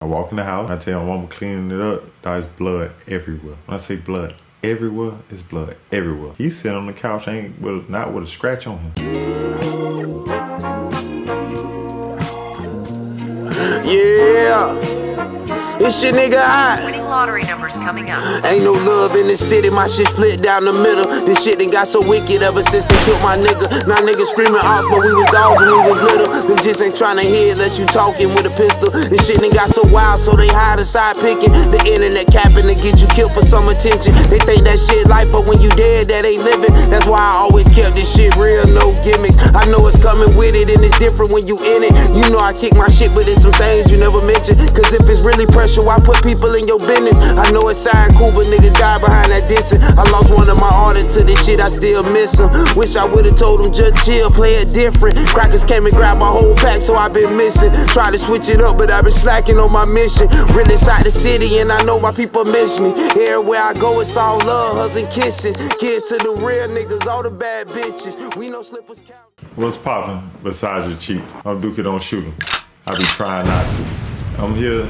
I walk in the house, I tell my mama cleaning it up, there's blood everywhere. When I say blood everywhere, it's blood everywhere. He's sitting on the couch, not with a scratch on him. Yeah, it's your nigga hot. Winning lottery numbers coming up. Ain't no love in the city, my shit split down the middle. This shit done got so wicked ever since they killed my nigga. Now niggas screaming off, but we was dogs when we was little. Them just ain't tryna hear unless you talking with a pistol. This shit done got so wild, so they hide aside picking. The internet capping to get you killed for some attention. They think that shit life, but when you dead, that ain't living. That's why I always kept this shit real, no gimmicks. I know it's coming with it, and it's different when you in it. You know I kick my shit, but it's some things you never mention. Cause if it's really pressure, why put people in your business? I know it sound cool, but nigga die behind that distance. I lost one of my artists to this shit, I still miss him. Wish I would've told him just chill, play it different. Crackers came and grabbed my whole pack, so I been missing. Try to switch it up, but I been slacking on my mission. Really inside the city, and I know my people miss me. Everywhere I go, it's all love, hugs and kisses. Kids to the real niggas, all the bad bitches. We know slippers count. What's poppin' besides your cheeks? I'm Dookie, don't shoot 'em. I be trying not to. I'm here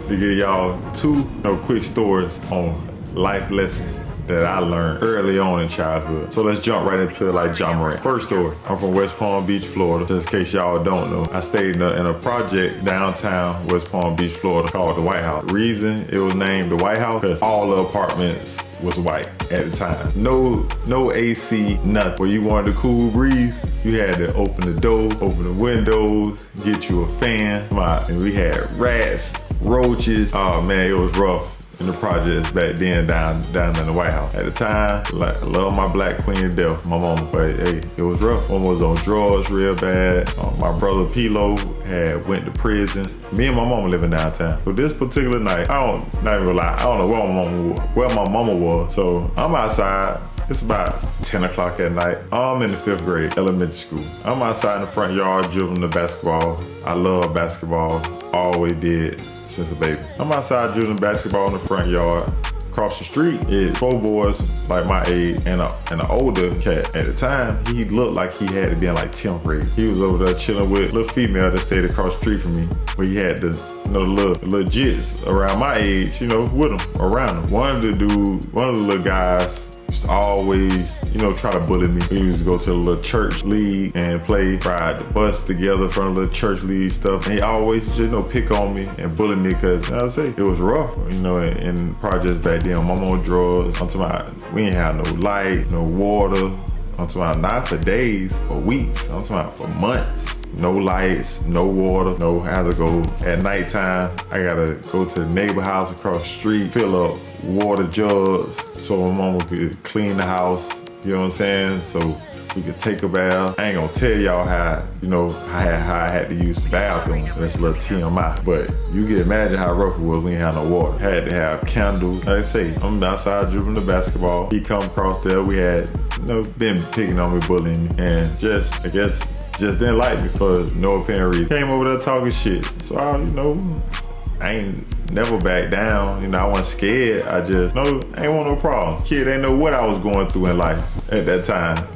to give y'all two quick stories on life lessons that I learned early on in childhood. So let's jump right into John Morant. First story, I'm from West Palm Beach, Florida. Just in case y'all don't know, I stayed in a project downtown West Palm Beach, Florida called the White House. The reason it was named the White House, because all the apartments was white at the time. No AC, nothing. Where you wanted a cool breeze, you had to open the door, open the windows, get you a fan. And we had rats, roaches. Oh man, it was rough in the projects back then down in the White House. At the time, I love my black queen to death, my mama, but hey, it was rough. One was on drugs real bad. My brother Pilo had went to prisons. Me and my mama living downtown. So this particular night, not even gonna lie, I don't know where my mama was. So I'm outside. It's about 10 o'clock at night. I'm in the 5th grade, elementary school. I'm outside in the front yard dribbling the basketball. I love basketball, always did since a baby. I'm outside dribbling basketball in the front yard. Across the street is 4 boys like my age and an older cat. At the time, he looked like he had to be in 10th grade. He was over there chilling with a little female that stayed across the street from me, where he had the little jits around my age, with him, around him. One of the little guys used to always, try to bully me. We used to go to the little church league and ride the bus together from the little church league stuff. And he always just, pick on me and bully me because, I say, it was rough, in projects back then. Mom on drugs. I'm talking about, we ain't have no light, no water. I'm talking about not for days, for weeks. I'm talking about for months. No lights, no water, no how to go. At nighttime, I gotta go to the neighbor house across the street, fill up water jugs so my mama could clean the house, you know what I'm saying? So we could take a bath. I ain't gonna tell y'all how I had to use the bathroom. That's a little TMI. But you can imagine how rough it was. We ain't had no water. Had to have candles. Like I say, I'm outside dribbling the basketball. He come across there. We had, been picking on me, bullying me. And just didn't like me for no apparent reason. Came over there talking shit. So I ain't never back down. I wasn't scared. I just, ain't want no problems. Kid ain't know what I was going through in life at that time.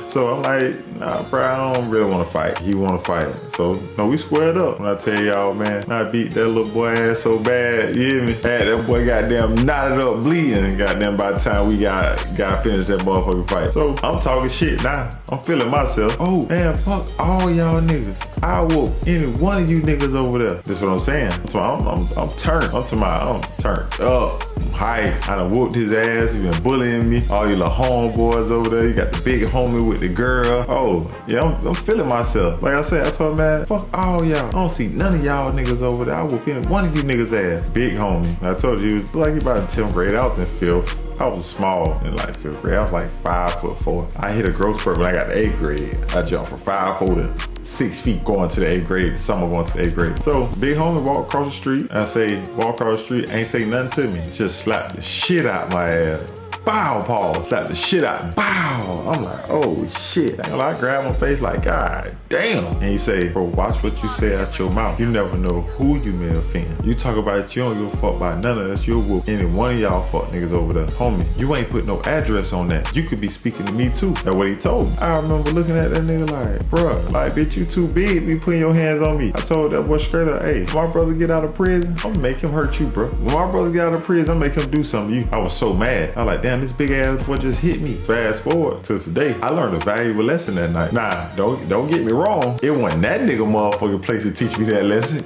So I'm like, nah, bro, I don't really want to fight. He want to fight. So, we squared up. When I tell y'all, man, I beat that little boy ass so bad, you hear me? That boy goddamn knotted up bleeding. Goddamn, by the time we got finished that motherfucking fight. So I'm talking shit now. I'm feeling myself. Oh, man, fuck all y'all niggas. I whoop any one of you niggas over there. That's what I'm saying. So I'm turned. I'm turned up. I'm hyped. I done whooped his ass. He been bullying me. All you little homeboys over there. You got the big homie with the girl. Oh, yeah, I'm feeling myself. Like I said, I told him, man, fuck all y'all. I don't see none of y'all niggas over there. I whoop any one of you niggas ass. Big homie. I told you, he was like about in 10th grade. I was in 5th. I was small in 5th grade. I was 5'4". I hit a growth spurt when I got to 8th grade. I jumped from 5'4" to 6 feet going to the 8th grade. The summer going to the 8th grade. So big homie walked across the street. I say, walk across the street, ain't say nothing to me. Just slapped the shit out my ass. bow, Paul. Slap the shit out, bow. I'm like, oh shit. I grab my face like, God damn. And he say, bro, watch what you say out your mouth. You never know who you may offend. You talk about you don't give a fuck about none of us. You'll whoop any one of y'all fuck niggas over there. Homie, you ain't put no address on that. You could be speaking to me too. That's what he told me. I remember looking at that nigga like, bruh, like, bitch, you too big to be putting your hands on me. I told that boy straight up, hey, when my brother get out of prison, I'm gonna make him hurt you, bro. When my brother get out of prison, I'm gonna make him do something to you. I was so mad. I was like, damn, this big ass boy just hit me. Fast forward to today, I learned a valuable lesson that night. Nah, don't get me wrong. It wasn't that nigga motherfucking place to teach me that lesson.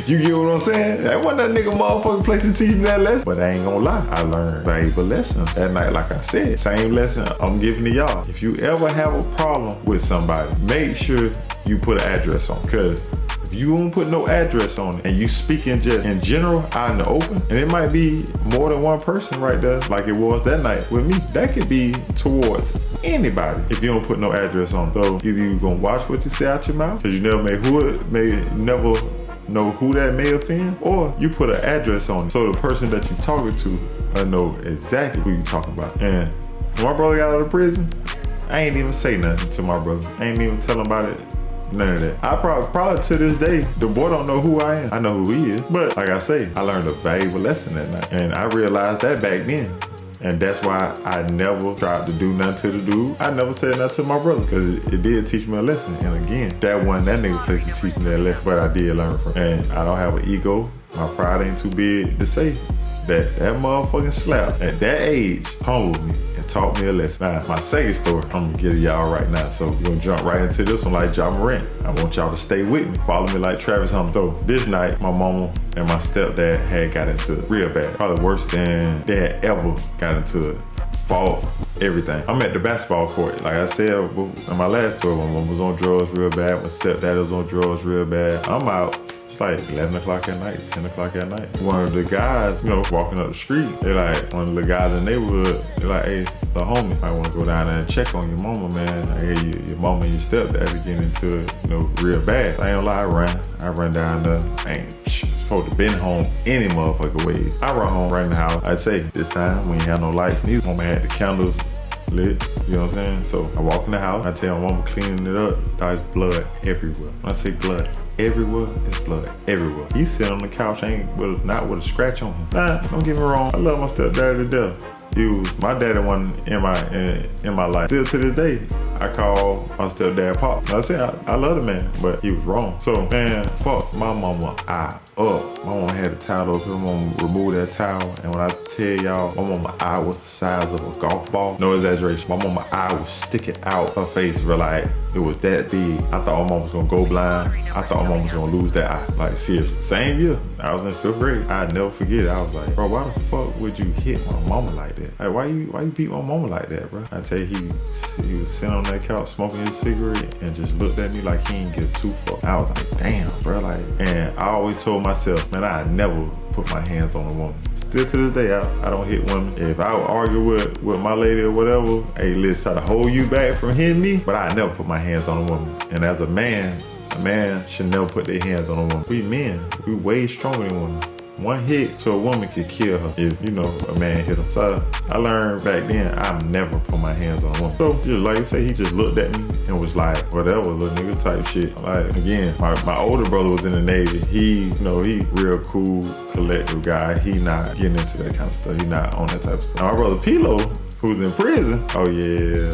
You get what I'm saying? That wasn't that nigga motherfucking place to teach me that lesson. But I ain't gonna lie, I learned valuable lessons that night. Like I said, same lesson I'm giving to y'all. If you ever have a problem with somebody, make sure you put an address on. Cause if you don't put no address on it and you speaking just in general out in the open, and it might be more than one person right there, like it was that night with me, that could be towards anybody if you don't put no address on it. So either you gonna watch what you say out your mouth, cause you never never know who that may offend, or you put an address on it so the person that you talking to will know exactly who you talking about. And when my brother got out of prison, I ain't even say nothing to my brother. I ain't even tell him about it. None of that. I probably to this day, the boy don't know who I am. I know who he is. But like I say, I learned a valuable lesson that night. And I realized that back then. And that's why I never tried to do nothing to the dude. I never said nothing to my brother because it did teach me a lesson. And again, that wasn't that nigga place to teach me that lesson. But I did learn from it. And I don't have an ego. My pride ain't too big to say that motherfucking slap at that age humbled me and taught me a lesson. Now, my second story, I'm gonna get to y'all right now. So we're gonna jump right into this one like Ja Morant. I want y'all to stay with me. Follow me like Travis Humphrey. So this night, my mama and my stepdad had got into it real bad. Probably worse than they had ever got into it. Fought, everything. I'm at the basketball court. Like I said in my last story, my mom was on drugs real bad. My stepdad was on drugs real bad. I'm out. It's like 11 o'clock at night, 10 o'clock at night. One of the guys, walking up the street, they're like, one of the guys in the neighborhood, they're like, hey, the homie, I want to go down there and check on your mama, man. I hear your mama and your stepdad are getting into it, real bad. So I ain't gonna lie, I run down there. I ain't supposed to been home any motherfucking ways. I run home right in the house. I say, this time, we ain't have no lights neither. Mama had the candles lit, you know what I'm saying? So I walk in the house, I tell my mama cleaning it up, there's blood everywhere. When I say blood everywhere, it's blood everywhere. He's sitting on the couch, not with a scratch on him. Nah, don't get me wrong, I love my stepdad to death. He was my daddy one in my life. Still to this day, I call my stepdad Pop. I say I love the man, but he was wrong. So man, fuck my mama eye up. My mama had a towel up. My mama removed that towel, and when I tell y'all, my mama eye was the size of a golf ball. No exaggeration. My mama eye was sticking out her face, real like it was that big. I thought my mama was gonna go blind. I thought my mama was gonna lose that eye. Like seriously. Same year, I was in 5th grade. I'd never forget it. I was like, bro, why the fuck would you hit my mama like that? Like, why you beat my mama like that, bro? I tell you, he was sitting on that couch smoking his cigarette and just looked at me like he didn't give two fucks. I was like, damn, bro. Like, and I always told myself, man, I never put my hands on a woman. Still to this day, I don't hit women. If I would argue with my lady or whatever, hey, let's try to hold you back from hitting me, but I never put my hands on a woman. And as a man should never put their hands on a woman. We men, we way stronger than women. One hit to a woman could kill her if, a man hit her. So I learned back then, I've never put my hands on a woman. So just like I say, he just looked at me and was like, whatever, little nigga type shit. Like, again, my older brother was in the Navy. He real cool, collective guy. He not getting into that kind of stuff. He not on that type of stuff. Now, my brother Pilo, who's in prison, oh yeah,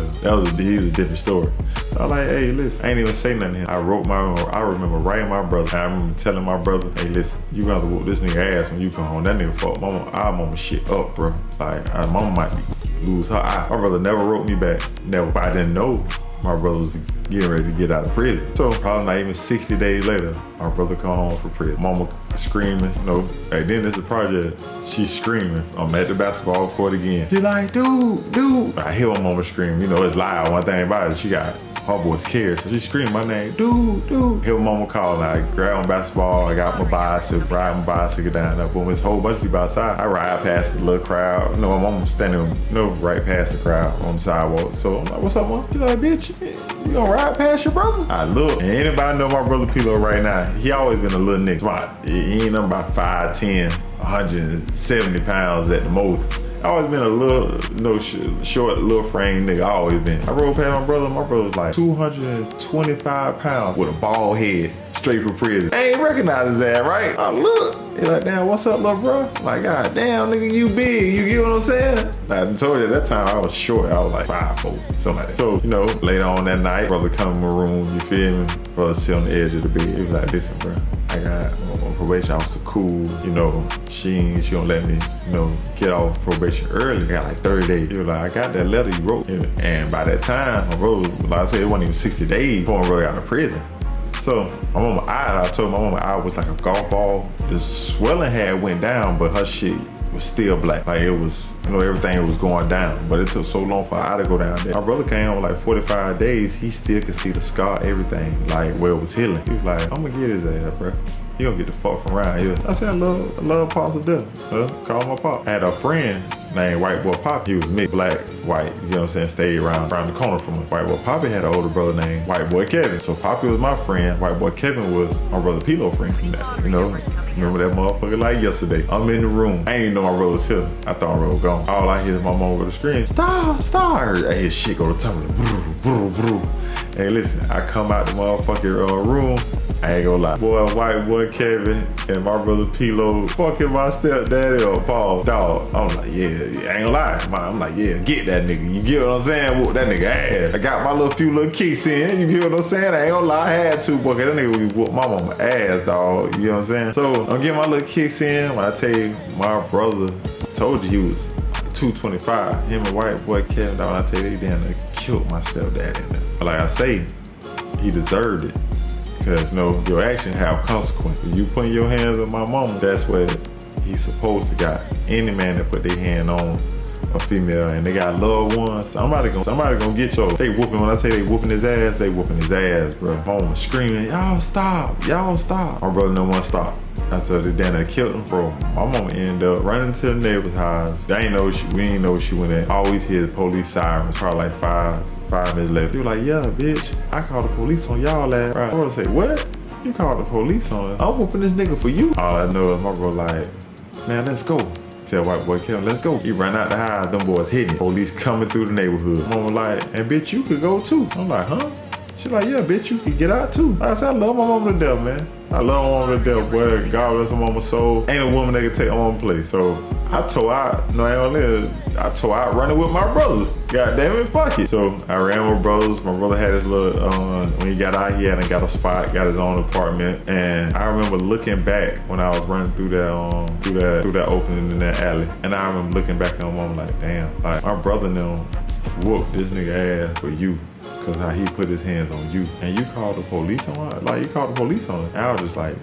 he's a different story. So I'm like, hey, listen, I ain't even say nothing to him. I remember writing my brother. I remember telling my brother, hey, listen, you gonna have to whoop this nigga ass when you come home. That nigga fuck our mama shit up, bro. Like, our mama might lose her eye. My brother never wrote me back, never. But I didn't know my brother was getting ready to get out of prison. So probably not even 60 days later, my brother come home from prison. Mama screaming, back then it's a project. She's screaming. I'm at the basketball court again. She like, dude. I hear my mama scream. It's loud. One thing about it, she got her voice scared, so she screamed my name, dude. Hear mama calling. I grab my basketball. I got my bicycle, ride my bicycle down there. Boom, there's a whole bunch of people outside. I ride past the little crowd. My mama standing, right past the crowd on the sidewalk. So I'm like, what's up, mom? She like, bitch, you gonna ride past your brother? I look, and anybody know my brother Pilo right now? He always been a little nigga. He ain't nothing about 5'10", 170 pounds at the most. I always been a little, short, little frame nigga. I always been. I rode past my brother. My brother was like 225 pounds with a bald head, straight from prison. I ain't recognize his ass, right? I look. He like, damn, what's up, little bro? Like, god damn, nigga, you big. You get what I'm saying? I told you at that time I was short. I was like 5'4", something like that. So, later on that night, brother come in my room, you feel me? Brother sit on the edge of the bed. He was like, listen, bro, I got a probation officer cool, she gonna let me, get off probation early. I got like 30 days. He was like, I got that letter you wrote. And by that time, my brother, like I said, it wasn't even 60 days before I really got out of prison. So my mama eye, I told my mama eye was like a golf ball. The swelling had went down, but her shit was still black. Like it was, everything was going down. But it took so long for her eye to go down there. My brother came on like 45 days. He still could see the scar, everything, like where it was healing. He was like, I'm gonna get his ass, bro. He gonna get the fuck from around here. I said, I love Pops to death. Call my Pop. I had a friend named White Boy Pop. He was mixed black, white, stayed around the corner from us. White Boy Poppy had an older brother named White Boy Kevin. So Poppy was my friend. White Boy Kevin was my brother Pilo friend. Remember that motherfucker like yesterday. I'm in the room. I ain't even know my brother was here. I thought my brother was gone. All I hear is my mom go to scream, "Stop, stop!" I hear shit go to tumbling. Hey, listen, I come out the motherfucking room. I ain't gonna lie. Boy, White Boy Kevin and my brother Pilo fucking my stepdaddy or Paul, dog. I'm like, yeah, I ain't gonna lie. I'm like, yeah, get that nigga. You get what I'm saying? Whoop that nigga ass. I got my few little kicks in. You get what I'm saying? I ain't gonna lie, I had to, boy. That nigga whoop my mama ass, dog. You know what I'm saying? So I'm getting my little kicks in. When I tell you, my brother told you he was 225. Him and White Boy Kevin, dog. When I tell you, they damn near killed my stepdad in there. But like I say, he deserved it. Because your actions have consequences. You putting your hands on my mama, that's what he's supposed to got. Any man that put their hand on a female and they got loved ones, somebody gonna get you. They whooping, when I say they whooping his ass, they whooping his ass, bro. Mama screaming, y'all stop. My brother didn't want to stop. Until the damn that killed him, bro. My mama ended up running to the neighbor's house. We ain't know where she went at. Always hear the police sirens, probably like 5 minutes later. He was like, yeah, bitch, I called the police on y'all last. Right. My brother say, what? You called the police on us? I'm whooping this nigga for you. All I know is my brother like, man, let's go. Tell White Boy Kevin, let's go. He ran out the house, them boys hitting. Police coming through the neighborhood. Mama like, and bitch, you could go too. I'm like, huh? She like, yeah, bitch, you can get out too. I said, I love my mama to death, man. I love my mama to death, boy. God bless my mama's soul. Ain't a woman that can take my mama's place. So I tore out, I tore out running with my brothers. God damn it, fuck it. So I ran with brothers. My brother had his little, when he got out, he hadn't got a spot, got his own apartment. And I remember looking back when I was running through that opening in that alley. And I remember looking back at my mom like, damn, like my brother now whooped this nigga ass for you. Cause how he put his hands on you. And you called the police on her? Like you called the police on her. And I was just like,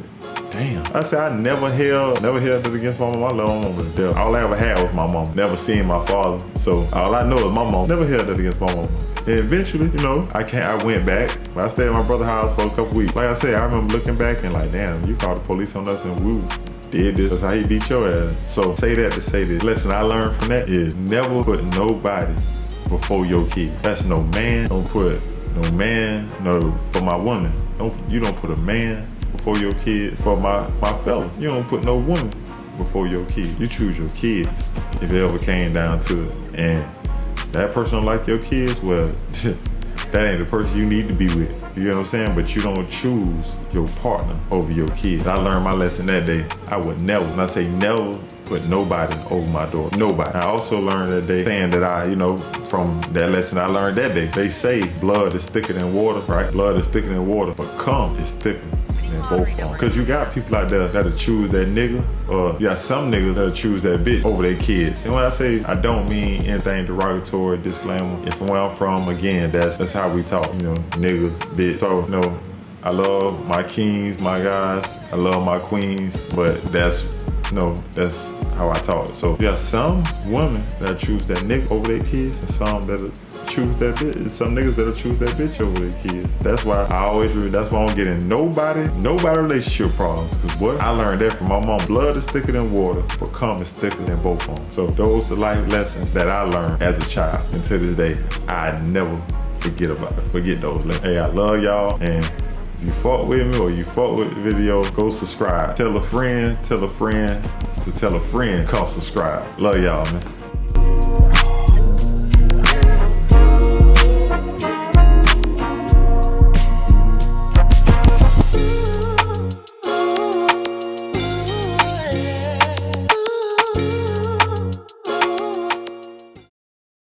damn. I said I never held it against my mom. I love my mom to death. All I ever had was my mom. Never seen my father. So all I know is my mom. Never held it against my mom. And eventually, I went back. I stayed at my brother's house for a couple weeks. Like I said, I remember looking back and like, damn, you called the police on us and we did this. That's how he beat your ass. So say that to say this. Lesson I learned from that is never put nobody before your kid. That's no man. Don't put no man, for my woman. You don't put a man before your kids. For my fellas, you don't put no woman before your kids. You choose your kids if it ever came down to it. And that person don't like your kids, well, that ain't the person you need to be with. You know what I'm saying? But you don't choose your partner over your kids. I learned my lesson that day. I would never, and I say never, put nobody over my door. Nobody. I also learned that day, saying that from that lesson I learned that day, they say blood is thicker than water, right? Blood is thicker than water, but cum is thicker than both of them. Cause you got people out there that'll choose that nigga, or you got some niggas that'll choose that bitch over their kids. And when I say I don't mean anything derogatory, disclaimer. If from where I'm from, again, that's how we talk, niggas, bitch. So, I love my kings, my guys. I love my queens, but that's how I talk. So there are some women that choose that nigga over their kids, and some that'll choose that bitch. Some niggas that'll choose that bitch over their kids. That's why that's why I don't get in nobody relationship problems. Cause what? I learned that from my mom. Blood is thicker than water, but cum is thicker than both of them. So those are life lessons that I learned as a child. And to this day, I never forget those lessons. Hey, I love y'all, and if you fuck with me or you fuck with the video, go subscribe. Tell a friend to tell a friend, come subscribe. Love y'all, man.